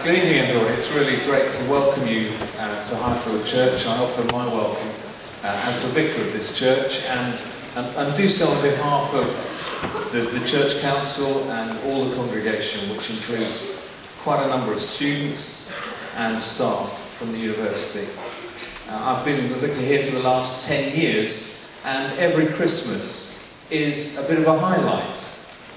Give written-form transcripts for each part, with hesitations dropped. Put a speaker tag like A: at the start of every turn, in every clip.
A: Good evening, everyone. It's really great to welcome you to Highfield Church. I offer my welcome as the vicar of this church and do so on behalf of the church council and all the congregation, which includes quite a number of students and staff from the university. I've been the vicar here for the last 10 years, and every Christmas is a bit of a highlight.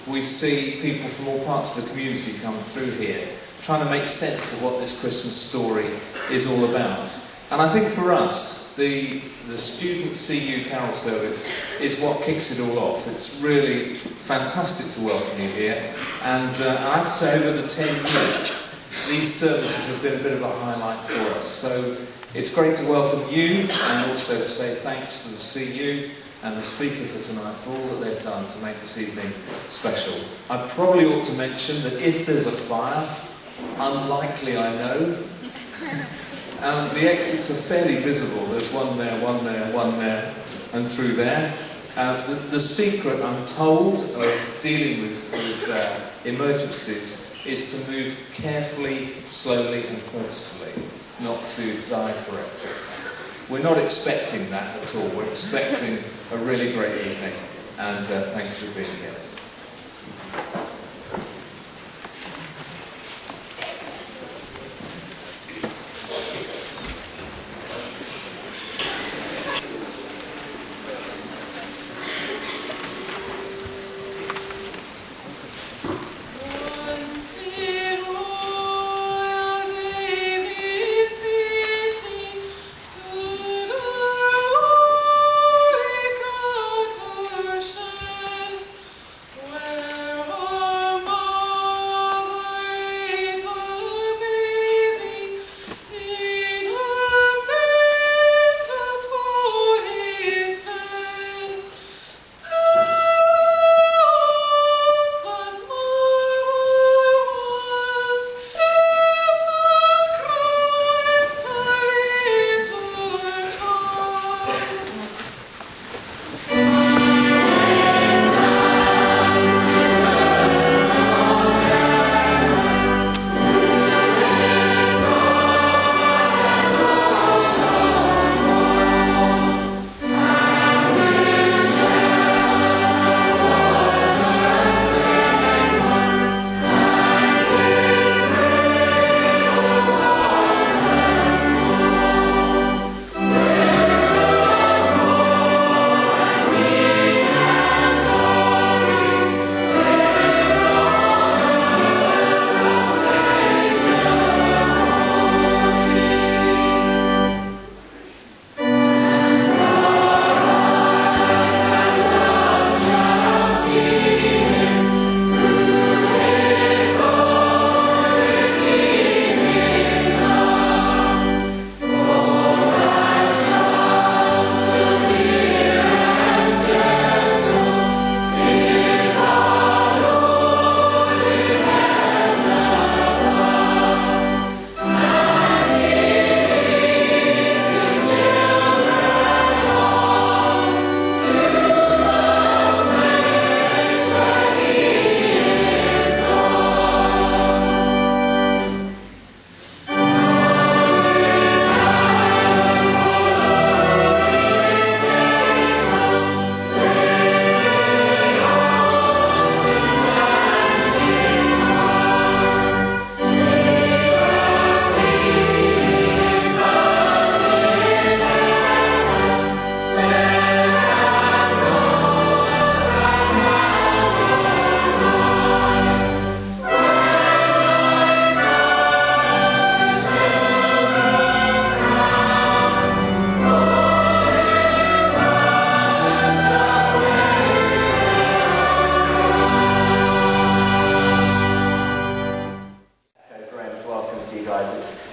A: We see people from all parts of the community come through here, trying to make sense of what this Christmas story is all about. And I think for us, the student CU carol service is what kicks it all off. It's really fantastic to welcome you here. And I have to say, over the 10 years, these services have been a bit of a highlight for us. So it's great to welcome you, and also to say thanks to the CU and the speaker for tonight for all that they've done to make this evening special. I probably ought to mention that if there's a fire, unlikely I know, the exits are fairly visible. There's one there, one there, one there, and through there. The secret, I'm told, of dealing with emergencies is to move carefully, slowly and purposefully, not to dive for exits. We're not expecting that at all. We're expecting a really great evening, and thank you for being here.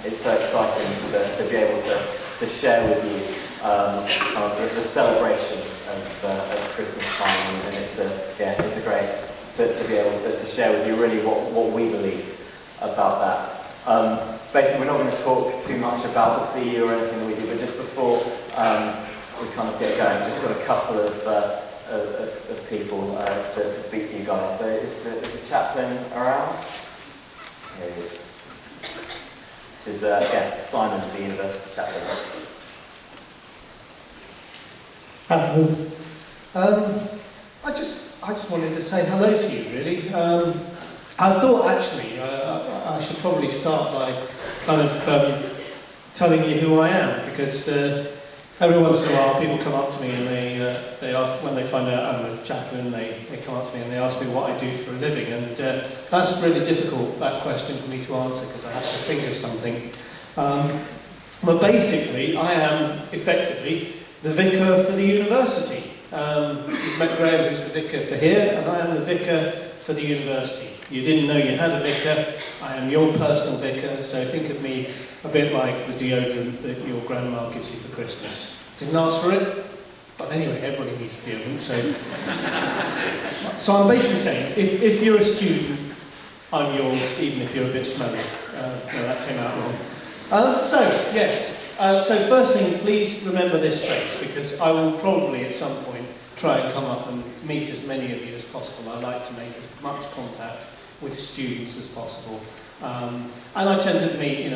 B: It's so exciting to be able to share with you kind of the celebration of Christmas time, and it's a great to be able to share with you really what we believe about that. Basically, we're not going to talk too much about the CU or anything that we do, but just before we kind of get going, just got a couple of people to speak to you guys. So is the chaplain around? Here he is. This is Simon, the University Chaplain.
C: Hello. I just wanted to say hello to you, really. I thought actually I should probably start by kind of telling you who I am, because every once in a while people come up to me and they ask, when they find out I'm a chaplain, they come up to me and they ask me what I do for a living, and that's really difficult, that question, for me to answer, because I have to think of something. But basically I am effectively the vicar for the university. You've met Graham, who's the vicar for here, and I am the vicar for the university. You didn't know you had a vicar. I am your personal vicar, so think of me a bit like the deodorant that your grandma gives you for Christmas. Didn't ask for it, but anyway, everybody needs deodorant, so I'm basically saying, if you're a student, I'm yours, even if you're a bit smelly. No, that came out wrong. So first thing, please remember this space, because I will probably at some point try and come up and meet as many of you as possible. I like to make as much contact with students as possible. And I tend to meet,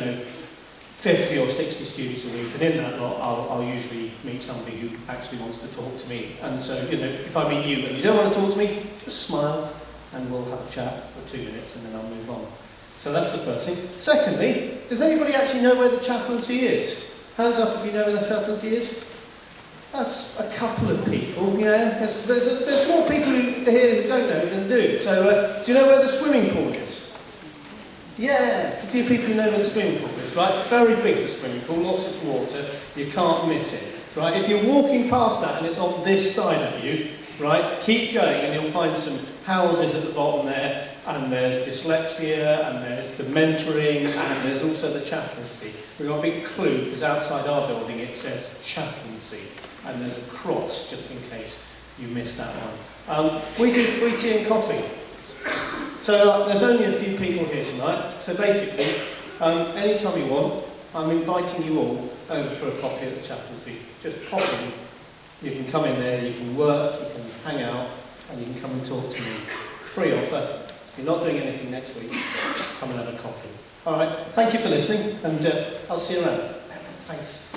C: 50 or 60 students a week, and in that lot, I'll usually meet somebody who actually wants to talk to me. And so, if I meet you and you don't want to talk to me, just smile and we'll have a chat for 2 minutes and then I'll move on. So that's the first thing. Secondly, does anybody actually know where the chaplaincy is? Hands up if you know where the chaplaincy is. That's a couple of people, yeah. There's more people here who don't know than do. So, do you know where the swimming pool is? Yeah, a few people who know where the swimming pool is, right? It's very big, the swimming pool, lots of water, you can't miss it, right? If you're walking past that and it's on this side of you, right, keep going and you'll find some houses at the bottom there, and there's dyslexia, and there's the mentoring, and there's also the chaplaincy. We've got a big clue, because outside our building it says chaplaincy, and there's a cross, just in case you missed that one. We do free tea and coffee. So there's only a few people here tonight, so basically, anytime you want, I'm inviting you all over for a coffee at the chaplaincy. Just pop in, you can come in there, you can work, you can hang out, and you can come and talk to me. Free offer. If you're not doing anything next week, come and have a coffee. Alright, thank you for listening, and I'll see you around. Thanks.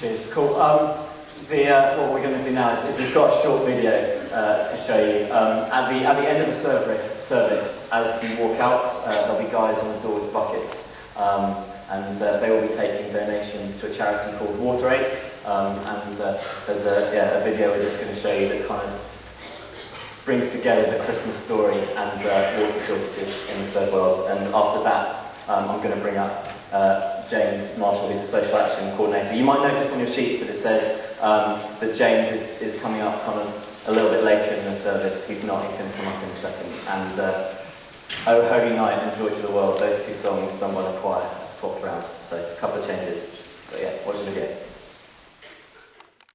B: Cheers, cool. What we're going to do now is we've got a short video to show you. At the end of the service, as you walk out, there'll be guys on the door with buckets, and they will be taking donations to a charity called WaterAid. There's a video we're just going to show you that kind of brings together the Christmas story and water shortages in the third world. And after that, I'm going to bring up James Marshall, who's the Social Action Coordinator. You might notice on your sheets that it says that James is coming up kind of a little bit later in the service. He's not, he's going to come up in a second. And Oh Holy Night and Joy to the World, those two songs done by the choir, swapped around. So a couple of changes. But yeah, watch the video.